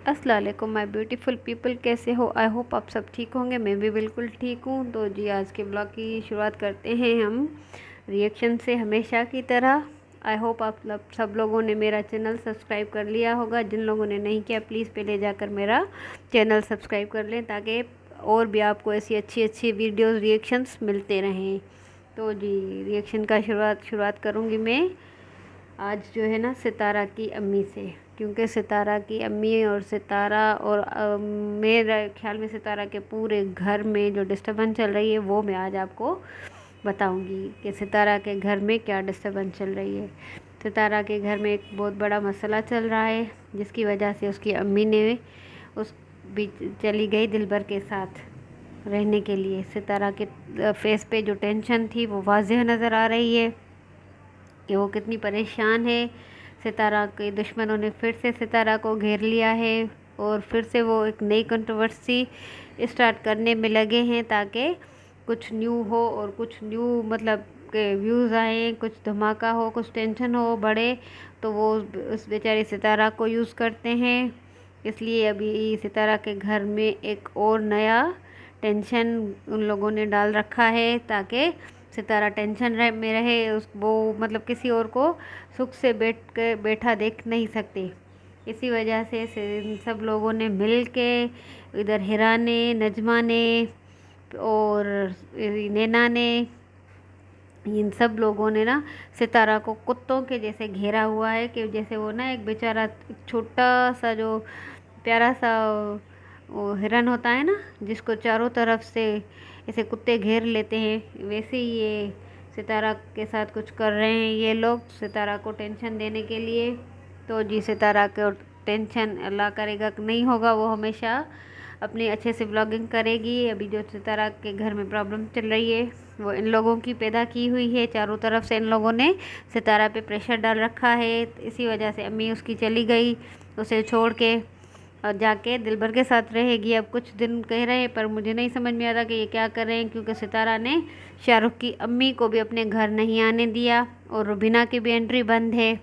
अस्सलाम वालेकुम my beautiful people, कैसे हो? आई होप आप सब ठीक होंगे। मैं भी बिल्कुल ठीक हूँ। तो जी आज के ब्लॉग की शुरुआत करते हैं हम रिएक्शन से, हमेशा की तरह। आई होप आप सब लोगों ने मेरा चैनल सब्सक्राइब कर लिया होगा। जिन लोगों ने नहीं किया प्लीज़ पहले जाकर मेरा चैनल सब्सक्राइब कर लें, ताकि और भी आपको ऐसी अच्छी अच्छी वीडियोज़ रिएक्शंस मिलते रहें। तो जी रिएक्शन का शुरुआत करूँगी मैं आज जो है ना सितारा की अम्मी से, क्योंकि सितारा की अम्मी और सितारा और मेरे ख्याल में सितारा के पूरे घर में जो डिस्टर्बेंस चल रही है वो मैं आज आपको बताऊंगी कि सितारा के घर में क्या डिस्टर्बेंस चल रही है। सितारा के घर में एक बहुत बड़ा मसला चल रहा है, जिसकी वजह से उसकी अम्मी ने उस बीच चली गई दिलबर के साथ रहने के लिए। सितारा के फेस पे जो टेंशन थी वो वाज़ेह नज़र आ रही है कि वो कितनी परेशान है। सितारा के दुश्मनों ने फिर से सितारा को घेर लिया है और फिर से वो एक नई कंट्रोवर्सी स्टार्ट करने में लगे हैं, ताकि कुछ न्यू हो और कुछ न्यू मतलब के व्यूज़ आए, कुछ धमाका हो, कुछ टेंशन हो बढ़े, तो वो उस बेचारी सितारा को यूज़ करते हैं। इसलिए अभी सितारा के घर में एक और नया टेंशन उन लोगों ने डाल रखा है, ताकि सितारा टेंशन में रहे। उस वो मतलब किसी और को सुख से बैठा देख नहीं सकती। इसी वजह से सब लोगों ने मिल के, इधर हिरा ने, नजमा ने और नैना ने, इन सब लोगों ने ना सितारा को कुत्तों के जैसे घेरा हुआ है, कि जैसे वो ना एक बेचारा एक छोटा सा जो प्यारा सा वो हिरन होता है ना, जिसको चारों तरफ से ऐसे कुत्ते घेर लेते हैं, वैसे ही ये सितारा के साथ कुछ कर रहे हैं ये लोग, सितारा को टेंशन देने के लिए। तो जी सितारा को टेंशन अल्लाह करेगा कि नहीं होगा, वो हमेशा अपनी अच्छे से ब्लॉगिंग करेगी। अभी जो सितारा के घर में प्रॉब्लम चल रही है वो इन लोगों की पैदा की हुई है। चारों तरफ से इन लोगों ने सितारा पे प्रेशर डाल रखा है। इसी वजह से अम्मी उसकी चली गई उसे छोड़ के, और जाके दिलबर के साथ रहेगी। अब कुछ दिन कह रहे हैं, पर मुझे नहीं समझ में आता कि ये क्या कर रहे हैं, क्योंकि सितारा ने शाहरुख की अम्मी को भी अपने घर नहीं आने दिया और रुबीना की भी एंट्री बंद है।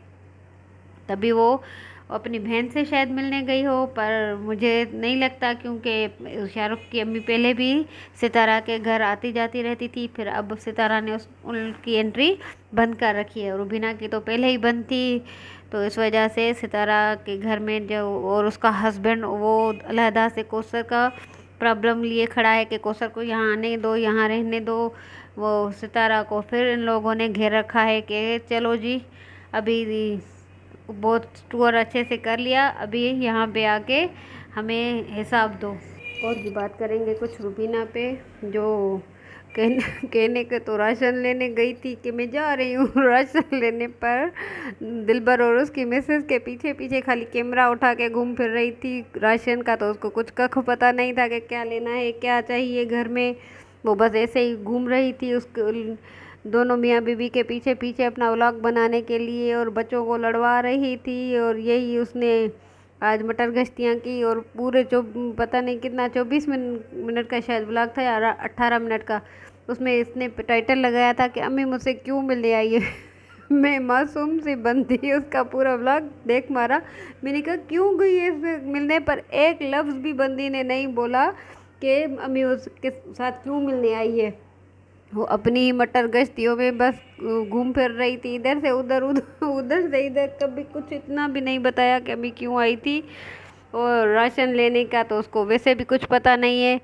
तभी वो अपनी बहन से शायद मिलने गई हो, पर मुझे नहीं लगता, क्योंकि शाहरुख की अम्मी पहले भी सितारा के घर आती जाती रहती थी। फिर अब सितारा ने उनकी एंट्री बंद कर रखी है। रुबीना की तो पहले ही बंद थी। तो इस वजह से सितारा के घर में जो और उसका हस्बैंड वो अलहदा से कौसर का प्रॉब्लम लिए खड़ा है कि कौसर को यहाँ आने दो, यहाँ रहने दो। वो सितारा को फिर इन लोगों ने घेर रखा है कि चलो जी अभी बहुत टूर अच्छे से कर लिया, अभी यहाँ पे आके हमें हिसाब दो। और भी बात करेंगे कुछ रुबीना पे, जो कहने के तो राशन लेने गई थी कि मैं जा रही हूँ राशन लेने, पर दिलबर और उसकी मिसेस के पीछे पीछे खाली कैमरा उठा के घूम फिर रही थी राशन का। तो उसको कुछ कख पता नहीं था कि क्या लेना है, क्या चाहिए घर में। वो बस ऐसे ही घूम रही थी उसको दोनों मियाँ बीवी के पीछे पीछे अपना व्लॉग बनाने के लिए, और बच्चों को लड़वा रही थी। और यही उसने आज मटर गश्तियाँ की, और पूरे पता नहीं कितना 24 मिनट का शायद व्लॉग था या 18 मिनट का। उसमें इसने टाइटल लगाया था कि अम्मी मुझसे क्यों मिलने आई है मैं मासूम सी बंदी उसका पूरा व्लॉग देख मारा। मैंने कहा क्यों गई है इससे मिलने, पर एक लफ्ज़ भी बंदी ने नहीं बोला कि अम्मी उसके साथ क्यों मिलने आई है। वो अपनी मटर गश्तियों में बस घूम फिर रही थी, इधर से उधर उधर उधर से इधर। कभी कुछ इतना भी नहीं बताया कि अभी क्यों आई थी। और राशन लेने का तो उसको वैसे भी कुछ पता नहीं है।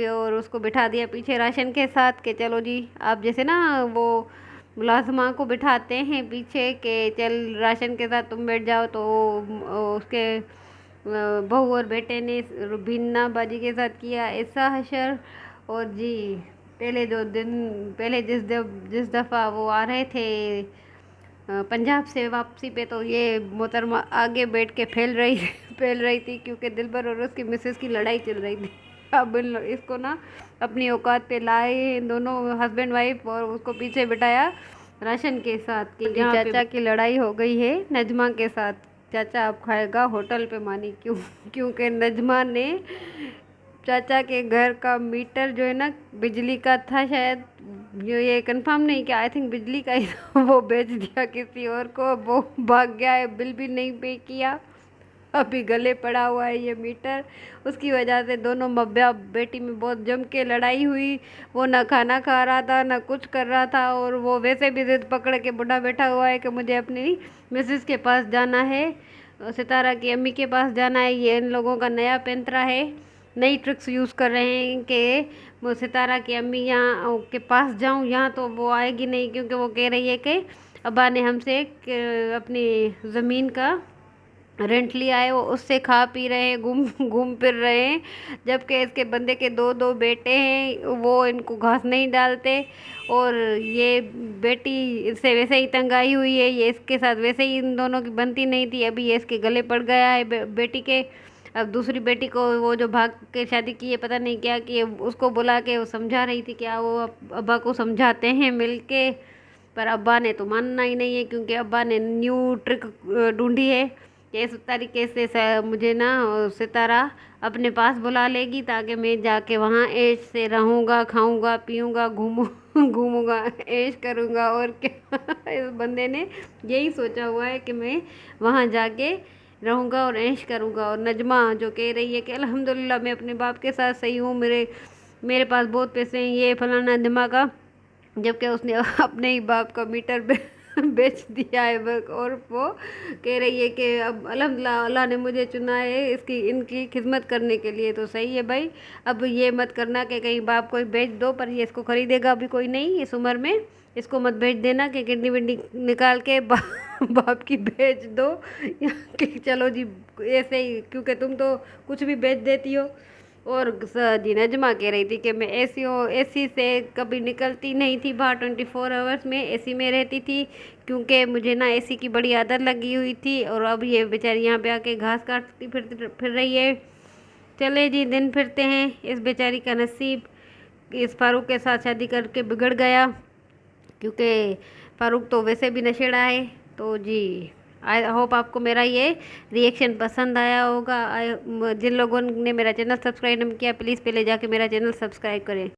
और उसको बिठा दिया पीछे राशन के साथ कि चलो जी, आप जैसे ना वो मुलाजमा को बिठाते हैं पीछे कि चल राशन के साथ तुम बैठ जाओ, तो उसके बहू और बेटे ने रुबीना बाजी के साथ किया ऐसा हशर। और जी पहले जो दिन पहले जिस दफ़ा वो आ रहे थे पंजाब से वापसी पे, तो ये मोहतरमा आगे बैठ के फैल रही थी, क्योंकि दिलबर और उसकी मिसेस की लड़ाई चल रही थी। अब इसको ना अपनी औकात पे लाए दोनों हस्बैंड वाइफ, और उसको पीछे बिठाया राशन के साथ कि चाचा की लड़ाई हो गई है नजमा के साथ। चाचा अब खाएगा होटल पे मानी, क्योंकि नजमा ने चाचा के घर का मीटर जो है ना बिजली का था शायद, ये कंफर्म नहीं किया, आई थिंक बिजली का ही था, वो बेच दिया किसी और को। वो भाग गया है, बिल भी नहीं पे किया अभी गले पड़ा हुआ है ये मीटर। उसकी वजह से दोनों मब्बा बेटी में बहुत जम के लड़ाई हुई। वो ना खाना खा रहा था ना कुछ कर रहा था, और वो वैसे भी जिद पकड़ के बुढ़ा बैठा हुआ है कि मुझे अपनी मिसेस के पास जाना है, सितारा की अम्मी के पास जाना है। ये इन लोगों का नया पैंतरा है, नई ट्रिक्स यूज़ कर रहे हैं कि वो सितारा की अम्मी यहाँ के पास जाऊँ। यहाँ तो वो आएगी नहीं, क्योंकि वो कह रही है कि अब्बा ने हमसे अपनी ज़मीन का रेंट लिया है, वो उससे खा पी रहे हैं, घूम घूम फिर रहे हैं। जबकि इसके बंदे के दो दो बेटे हैं, वो इनको घास नहीं डालते, और ये बेटी इससे वैसे ही तंग आई हुई है, ये इसके साथ वैसे ही इन दोनों की बनती नहीं थी। अभी ये इसके गले पड़ गया है बेटी के। अब दूसरी बेटी को वो जो भाग के शादी की है, पता नहीं क्या कि उसको बुला के वो समझा रही थी, क्या वो अब्बा को समझाते हैं मिल के, पर अब्बा ने तो मानना ही नहीं है, क्योंकि अब्बा ने न्यू ट्रिक ढूंढी है कि इस तरीके से मुझे ना सितारा अपने पास बुला लेगी, ताकि मैं जाके वहाँ ऐश से रहूँगा, खाऊँगा, पीऊँगा, घूमूँगा, ऐश करूँगा। और क्या इस बंदे ने यही सोचा हुआ है कि मैं वहाँ जाके रहूँगा और ऐश करूँगा। और नजमा जो कह रही है कि अल्हम्दुलिल्लाह मैं अपने बाप के साथ सही हूँ, मेरे मेरे पास बहुत पैसे हैं, ये फलाना दिमागा, जबकि उसने अपने ही बाप का मीटर बेच दिया है और वो कह रही है कि अब अल्हम्दुलिल्लाह अल्लाह ने मुझे चुना है इसकी इनकी खिदमत करने के लिए। तो सही है भाई, अब ये मत करना कि कहीं बाप को ही बेच दो, पर ये इसको खरीदेगा अभी कोई नहीं इस उम्र में। इसको मत बेच देना कि किडनी विडनी निकाल के बाप की बेच दो, या कि चलो जी ऐसे ही, क्योंकि तुम तो कुछ भी बेच देती हो। और जी नजमा कह रही थी कि मैं एसी से कभी निकलती नहीं थी बाहर, 24 आवर्स में एसी में रहती थी, क्योंकि मुझे ना एसी की बड़ी आदत लगी हुई थी। और अब ये बेचारी यहाँ पे आके घास काटती फिर रही है। चले जी, दिन फिरते हैं। इस बेचारी का नसीब इस फारूक के साथ शादी करके बिगड़ गया, क्योंकि फारूक तो वैसे भी नशेड़ा है। तो जी आई होप आपको मेरा ये रिएक्शन पसंद आया होगा। जिन लोगों ने मेरा चैनल सब्सक्राइब नहीं किया, प्लीज़ पहले जाके मेरा चैनल सब्सक्राइब करें।